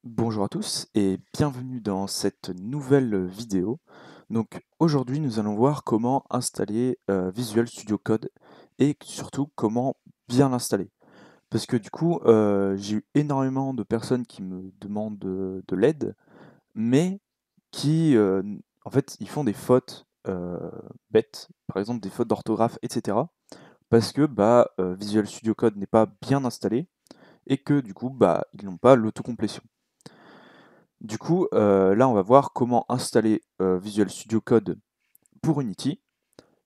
Bonjour à tous et bienvenue dans cette nouvelle vidéo. Donc aujourd'hui nous allons voir comment installer Visual Studio Code et surtout comment bien l'installer. Parce que du coup j'ai eu énormément de personnes qui me demandent de l'aide, mais qui en fait ils font des fautes bêtes, par exemple des fautes d'orthographe, etc. Parce que Visual Studio Code n'est pas bien installé et que du coup ils n'ont pas l'autocomplétion. Du coup, là, on va voir comment installer Visual Studio Code pour Unity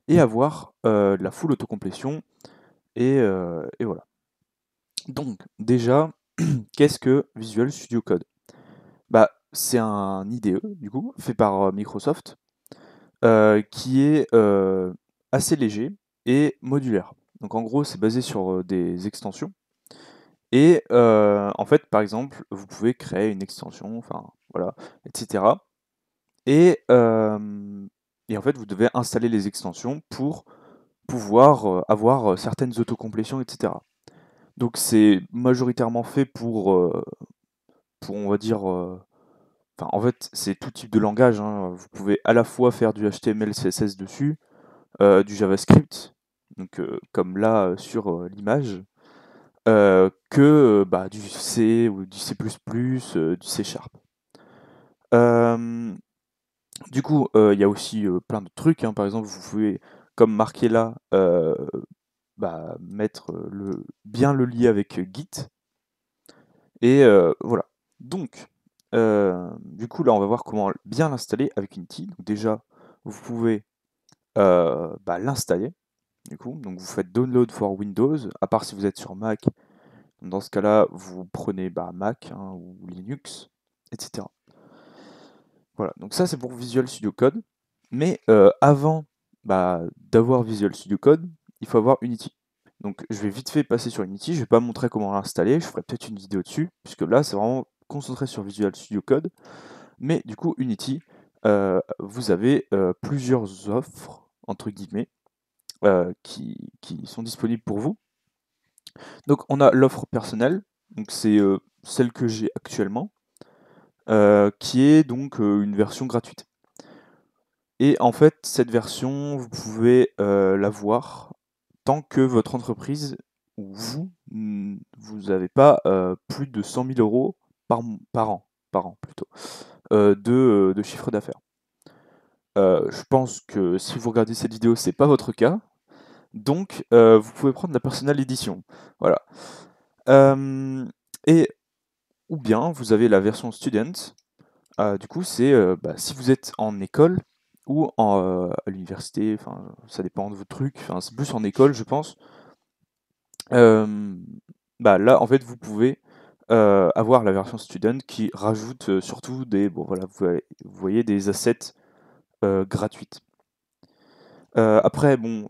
et avoir la full autocomplétion et voilà. Donc, déjà, qu'est-ce que Visual Studio Code? C'est un IDE, du coup, fait par Microsoft, qui est assez léger et modulaire. Donc, en gros, c'est basé sur des extensions. Et en fait, par exemple, vous pouvez créer une extension, enfin, voilà, etc. Et, et en fait, vous devez installer les extensions pour pouvoir avoir certaines autocomplétions, etc. Donc c'est majoritairement fait pour on va dire, enfin en fait c'est tout type de langage, hein. Vous pouvez à la fois faire du HTML, CSS dessus, du JavaScript, donc comme là sur l'image, que du C ou du C++, du C Sharp. Euh, Du coup, il y a aussi plein de trucs, hein. Par exemple, vous pouvez, comme marqué là, mettre bien le lier avec Git. Et voilà. Donc, du coup, là, on va voir comment bien l'installer avec Unity. Donc, déjà, vous pouvez l'installer. Du coup, donc vous faites Download for Windows, à part si vous êtes sur Mac. Dans ce cas-là, vous prenez Mac, hein, ou Linux, etc. Voilà, donc ça c'est pour Visual Studio Code. Mais avant d'avoir Visual Studio Code, il faut avoir Unity. Donc je vais vite fait passer sur Unity, je vais pas montrer comment l'installer, je ferai peut-être une vidéo dessus, puisque là c'est vraiment concentré sur Visual Studio Code. Mais du coup Unity, vous avez plusieurs offres, entre guillemets, qui sont disponibles pour vous. Donc on a l'offre personnelle, donc c'est celle que j'ai actuellement, qui est donc une version gratuite. Et en fait, cette version, vous pouvez l'avoir tant que votre entreprise ou vous, vous n'avez pas plus de 100 000 euros par an plutôt, de chiffre d'affaires. Je pense que si vous regardez cette vidéo, c'est pas votre cas. Donc, vous pouvez prendre la Personal Edition. Voilà. Euh, et ou bien vous avez la version Student. Du coup, c'est si vous êtes en école ou à l'université, enfin, ça dépend de votre truc, enfin, c'est plus en école, je pense. Euh, Là, en fait, vous pouvez avoir la version student qui rajoute surtout bon voilà, vous voyez des assets gratuites. Après, bon,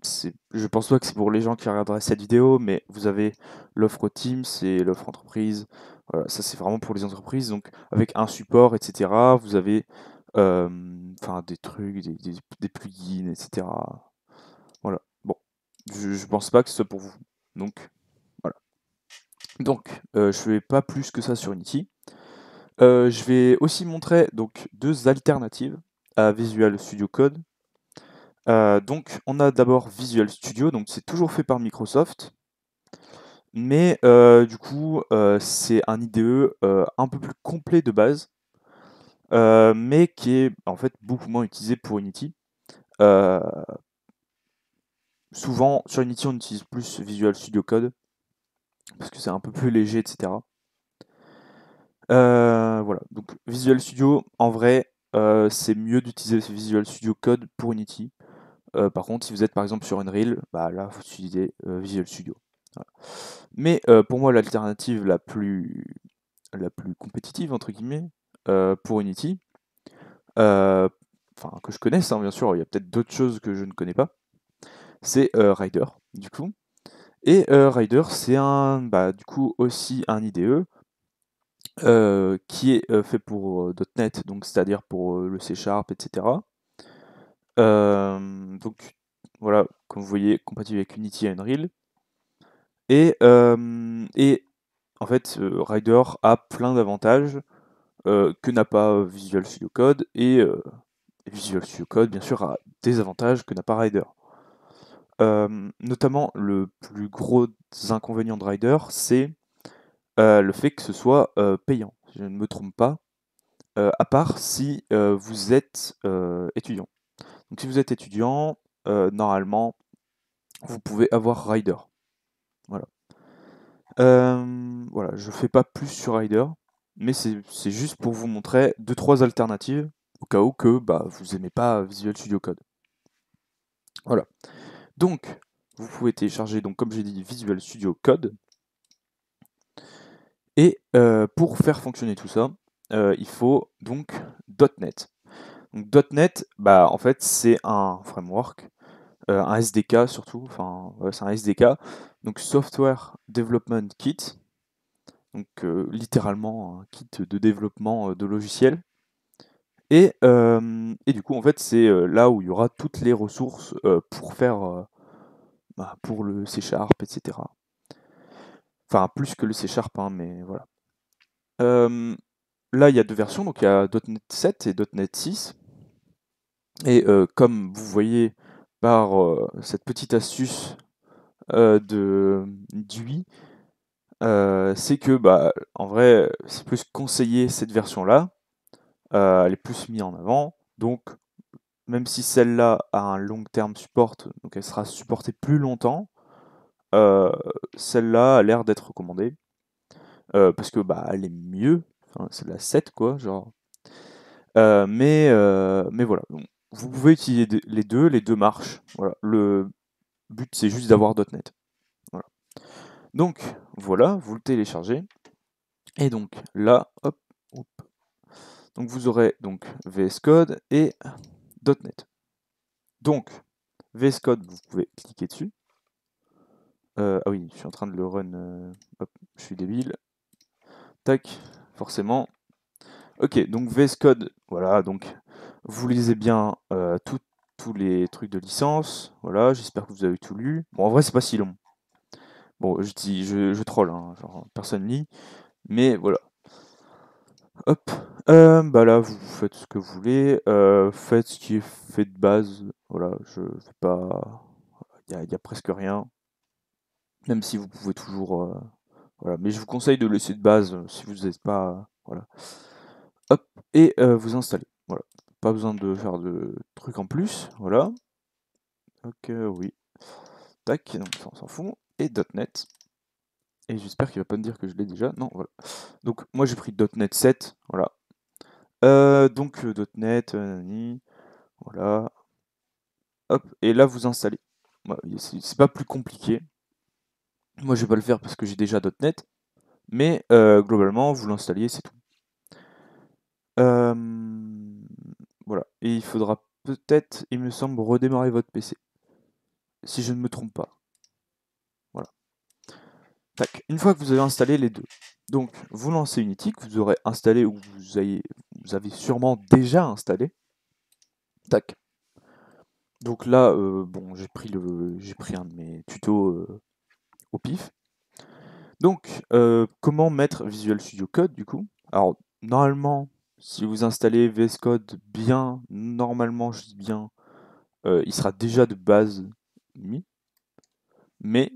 je pense pas que c'est pour les gens qui regarderaient cette vidéo, mais vous avez l'offre Teams et l'offre entreprise. Voilà, ça c'est vraiment pour les entreprises. Donc avec un support, etc. Vous avez enfin des trucs, des plugins, etc. Voilà. Bon, je pense pas que ce soit pour vous. Donc voilà. Donc je vais pas plus que ça sur Unity. Je vais aussi montrer donc deux alternatives à Visual Studio Code. Donc on a d'abord Visual Studio, donc c'est toujours fait par Microsoft, mais du coup c'est un IDE un peu plus complet de base, mais qui est en fait beaucoup moins utilisé pour Unity. Euh, Souvent sur Unity on utilise plus Visual Studio Code, parce que c'est un peu plus léger, etc. Voilà, donc Visual Studio, en vrai, c'est mieux d'utiliser Visual Studio Code pour Unity. Par contre, si vous êtes par exemple sur Unreal, là, vous utilisez Visual Studio. Voilà. Mais pour moi, l'alternative la plus compétitive, entre guillemets, pour Unity, euh, enfin que je connaisse, hein, bien sûr, il y a peut-être d'autres choses que je ne connais pas, c'est Rider, du coup. Et Rider, c'est du coup aussi un IDE qui est fait pour .NET, donc c'est-à-dire pour le C Sharp, etc. Donc voilà, comme vous voyez, compatible avec Unity et Unreal. Et en fait, Rider a plein d'avantages que n'a pas Visual Studio Code, et Visual Studio Code, bien sûr, a des avantages que n'a pas Rider. Notamment, le plus gros inconvénient de Rider, c'est le fait que ce soit payant, si je ne me trompe pas, à part si vous êtes étudiant. Donc si vous êtes étudiant, normalement, vous pouvez avoir Rider. Voilà. Voilà, je fais pas plus sur Rider, mais c'est juste pour vous montrer 2-3 alternatives, au cas où que bah, vous aimez pas Visual Studio Code. Voilà. Donc, vous pouvez télécharger, donc, comme j'ai dit, Visual Studio Code. Et pour faire fonctionner tout ça, il faut donc .NET. Donc .NET, bah, en fait, c'est un framework, un SDK surtout, enfin, ouais, c'est un SDK, donc Software Development Kit, donc littéralement un kit de développement de logiciels. Et du coup, en fait, c'est là où il y aura toutes les ressources pour faire, bah, pour le C#, etc. Enfin, plus que le C#, hein, mais voilà. Là, il y a deux versions, donc il y a .NET 7 et .NET 6. Et comme vous voyez par cette petite astuce d'UI, c'est que bah, en vrai, c'est plus conseillé cette version-là. Elle est plus mise en avant. Donc, même si celle-là a un long terme support, donc elle sera supportée plus longtemps, euh, celle-là a l'air d'être recommandée. Parce que bah, elle est mieux. Enfin, c'est la 7, quoi, genre. Mais voilà. Donc, vous pouvez utiliser les deux marchent. Voilà. Le but, c'est juste d'avoir .NET. Voilà. Donc, voilà, vous le téléchargez. Et donc, là, hop, hop. Donc, vous aurez donc VS Code et .NET. Donc, VS Code, vous pouvez cliquer dessus. Ah oui, je suis en train de le run. Hop, je suis débile. Tac, forcément. Ok, donc VS Code, voilà, donc vous lisez bien tous les trucs de licence. Voilà, j'espère que vous avez tout lu. Bon, en vrai, c'est pas si long. Bon, je troll, hein, genre, personne lit. Mais voilà. Hop. Bah là, vous faites ce que vous voulez. Faites ce qui est fait de base. Voilà, je vais pas. Il y a presque rien. Même si vous pouvez toujours. Voilà. Mais je vous conseille de laisser de base si vous n'êtes pas. Voilà. Hop. Et vous installez. Voilà. Pas besoin de faire de trucs en plus. Voilà. Ok, oui. Tac. Donc ça, on s'en fout. Et .NET. Et j'espère qu'il va pas me dire que je l'ai déjà. Non, voilà. Donc moi j'ai pris .NET 7. Voilà. Donc .NET, voilà, hop, et là vous installez. Voilà, c'est pas plus compliqué. Moi je vais pas le faire parce que j'ai déjà .NET, mais globalement vous l'installiez, c'est tout. Euh, voilà, et il faudra peut-être, il me semble, redémarrer votre PC, si je ne me trompe pas. Voilà. Tac. Une fois que vous avez installé les deux, donc vous lancez Unity, que vous aurez installé ou vous avez sûrement déjà installé. Tac. Donc là, bon, j'ai pris un de mes tutos au pif. Donc, comment mettre Visual Studio Code du coup? Alors, normalement, si vous installez VS Code bien, normalement, je dis bien, il sera déjà de base mis, mais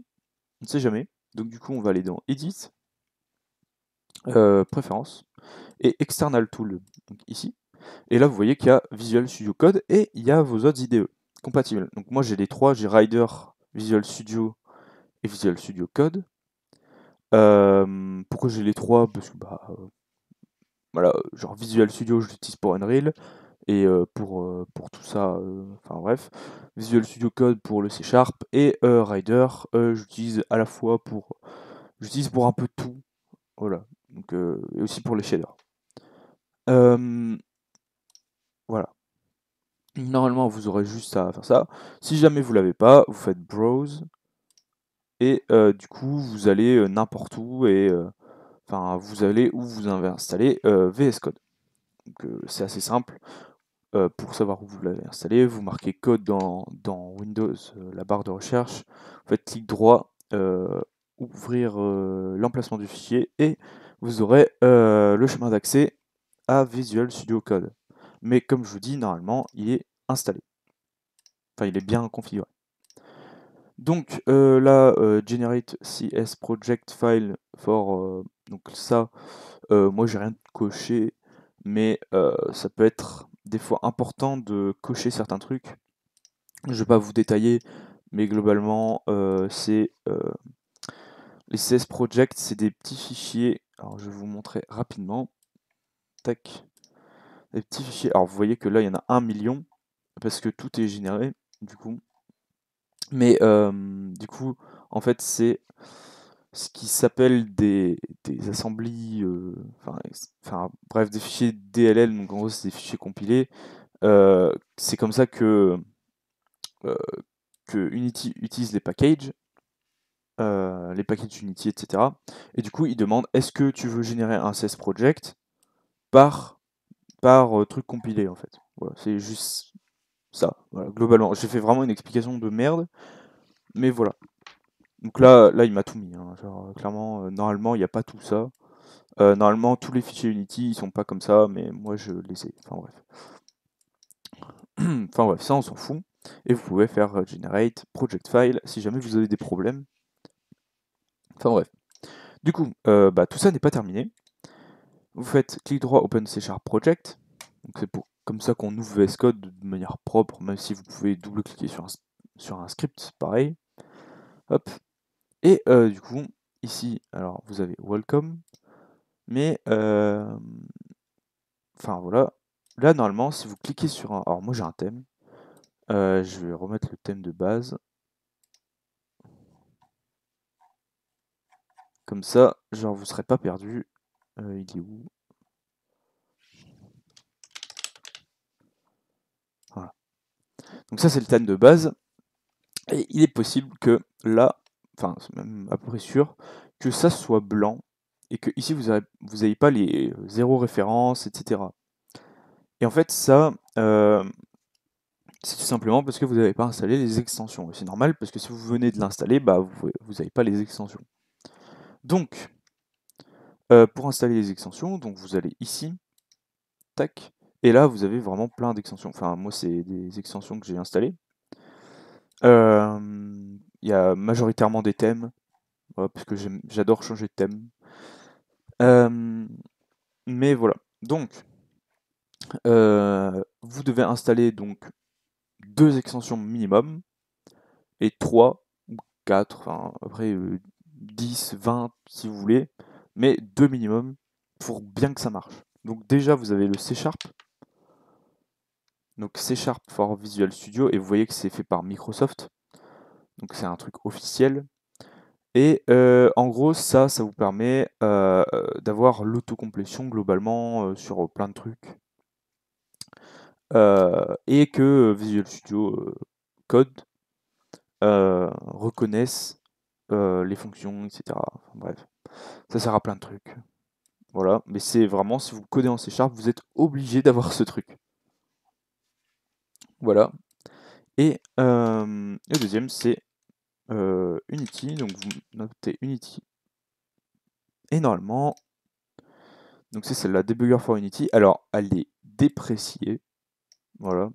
on ne sait jamais. Donc, du coup, on va aller dans Edit, Préférences, et External Tool, donc ici. Et là, vous voyez qu'il y a Visual Studio Code et il y a vos autres IDE compatibles. Donc, moi, j'ai les trois, j'ai Rider, Visual Studio et Visual Studio Code. Pourquoi j'ai les trois? Parce que bah, voilà, genre Visual Studio, je l'utilise pour Unreal, et pour tout ça, enfin bref, Visual Studio Code pour le C Sharp, et Rider, j'utilise à la fois j'utilise pour un peu tout, voilà, donc, et aussi pour les shaders. Voilà. Normalement, vous aurez juste à faire ça. Si jamais vous l'avez pas, vous faites Browse, et du coup, vous allez n'importe où, et enfin, vous allez où vous avez installé VS Code. Donc, c'est assez simple. Pour savoir où vous l'avez installé, vous marquez code dans Windows, la barre de recherche, vous faites clic droit, ouvrir l'emplacement du fichier et vous aurez le chemin d'accès à Visual Studio Code. Mais comme je vous dis, normalement, il est installé. Enfin, il est bien configuré. Donc là, Generate CS Project File for... donc ça, moi j'ai rien coché, mais ça peut être des fois important de cocher certains trucs. Je vais pas vous détailler, mais globalement, c'est les CS Project, c'est des petits fichiers. Alors je vais vous montrer rapidement. Tac. Des petits fichiers. Alors vous voyez que là, il y en a 1 million, parce que tout est généré, du coup. Mais du coup, en fait, c'est ce qui s'appelle des assemblies, enfin, bref, des fichiers DLL, donc en gros, c'est des fichiers compilés. C'est comme ça euh, que Unity utilise les packages Unity, etc. Et du coup, il demande est-ce que tu veux générer un CS project par, par truc compilé, en fait. Voilà, c'est juste ça, voilà, globalement. J'ai fait vraiment une explication de merde, mais voilà. Donc là il m'a tout mis, hein. Genre, clairement, normalement, il n'y a pas tout ça. Normalement, tous les fichiers Unity, ils sont pas comme ça, mais moi, je les ai. Enfin bref. Enfin bref, ça, on s'en fout. Et vous pouvez faire Generate, Project File, si jamais vous avez des problèmes. Enfin bref. Du coup, tout ça n'est pas terminé. Vous faites clic droit Open C# Project. Donc c'est comme ça qu'on ouvre VS Code de manière propre, même si vous pouvez double-cliquer sur un script, pareil. Hop. Et du coup, ici, alors vous avez Welcome, mais enfin voilà. Là, normalement, si vous cliquez sur un... Alors moi j'ai un thème. Je vais remettre le thème de base. Comme ça, genre vous serez pas perdu. Il est où? Voilà. Donc ça c'est le thème de base. Et il est possible que là, enfin c'est même à peu près sûr, que ça soit blanc et que ici vous avez pas les zéro références, etc. Et en fait ça, c'est tout simplement parce que vous n'avez pas installé les extensions. Et c'est normal parce que si vous venez de l'installer, bah vous n'avez pas les extensions. Donc pour installer les extensions, donc vous allez ici, tac, et là vous avez vraiment plein d'extensions. Enfin moi c'est des extensions que j'ai installées. Il y a majoritairement des thèmes, parce que j'adore changer de thème. Mais voilà. Donc, vous devez installer donc 2 extensions minimum, et 3 ou 4, enfin après 10, 20 si vous voulez, mais 2 minimum pour bien que ça marche. Donc déjà vous avez le C#, donc C# for Visual Studio, et vous voyez que c'est fait par Microsoft, donc c'est un truc officiel. Et en gros, ça vous permet d'avoir l'autocomplétion globalement sur plein de trucs. Et que Visual Studio Code reconnaisse les fonctions, etc. Enfin, bref, ça sert à plein de trucs. Voilà, mais c'est vraiment, si vous codez en C#, vous êtes obligé d'avoir ce truc. Voilà. Et le deuxième, c'est Unity. Donc vous notez Unity. Et normalement, donc c'est celle-là, Debugger for Unity. Alors, elle est dépréciée. Voilà.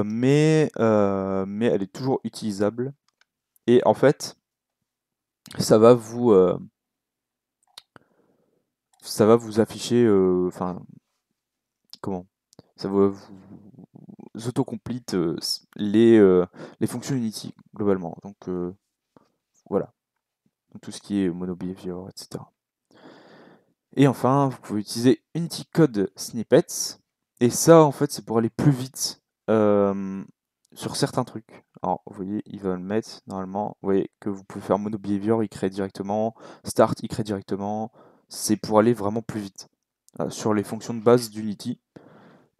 Mais elle est toujours utilisable. Et en fait, ça va vous, afficher, enfin, comment? Ça va vous autocomplete les fonctions Unity, globalement. Donc, voilà. Donc, tout ce qui est monobehavior, etc. Et enfin, vous pouvez utiliser Unity Code Snippets. Et ça, en fait, c'est pour aller plus vite sur certains trucs. Alors, vous voyez, il va le mettre normalement. Vous voyez que vous pouvez faire monobehavior, il crée directement. Start, il crée directement. C'est pour aller vraiment plus vite sur les fonctions de base d'Unity.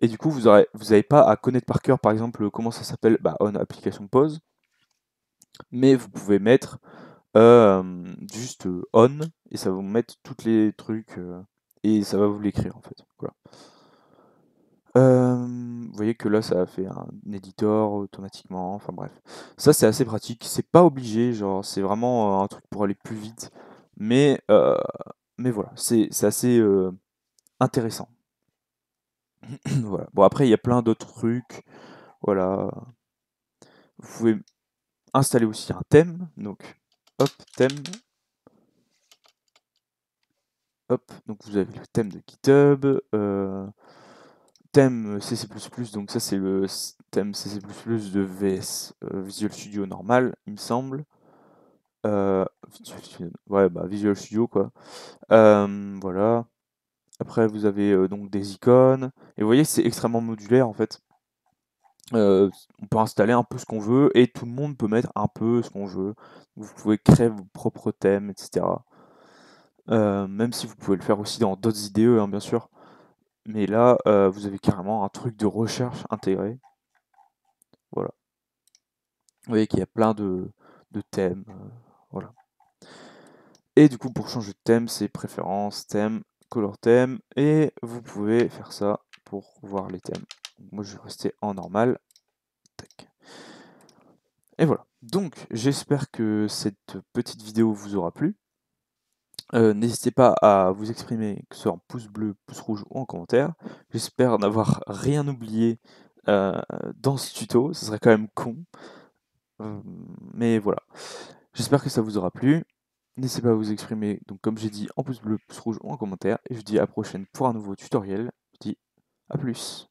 Et du coup, vous n'avez pas à connaître par cœur, par exemple, comment ça s'appelle, on application pause. Mais vous pouvez mettre juste on, et ça va vous mettre tous les trucs, et ça va vous l'écrire en fait. Voilà. Vous voyez que là, ça a fait un éditeur automatiquement, enfin bref. Ça, c'est assez pratique. C'est pas obligé, genre, c'est vraiment un truc pour aller plus vite. Mais, euh, mais voilà, c'est assez intéressant. Voilà. Bon, après, il y a plein d'autres trucs. Voilà. Vous pouvez installer aussi un thème. Donc, hop, thème. Hop, donc vous avez le thème de GitHub. Thème C++, donc ça c'est le thème C++ de VS, Visual Studio normal, il me semble. Ouais, bah Visual Studio quoi. Voilà. Après vous avez donc des icônes. Et vous voyez c'est extrêmement modulaire en fait. On peut installer un peu ce qu'on veut et tout le monde peut mettre un peu ce qu'on veut. Vous pouvez créer vos propres thèmes, etc. Même si vous pouvez le faire aussi dans d'autres IDE, hein, bien sûr. Mais là, vous avez carrément un truc de recherche intégré. Voilà. Vous voyez qu'il y a plein de thèmes. Voilà. Et du coup, pour changer de thème, c'est préférences, thème, color thème. Et vous pouvez faire ça pour voir les thèmes. Moi, je vais rester en normal. Tac. Et voilà. Donc, j'espère que cette petite vidéo vous aura plu. N'hésitez pas à vous exprimer, que ce soit en pouce bleu, pouce rouge ou en commentaire. J'espère n'avoir rien oublié euh, dans ce tuto. Ce serait quand même con. Euh, mais voilà. J'espère que ça vous aura plu. N'hésitez pas à vous exprimer, donc comme j'ai dit, en pouce bleu, pouce rouge ou en commentaire. Et je vous dis à la prochaine pour un nouveau tutoriel. Je vous dis à plus.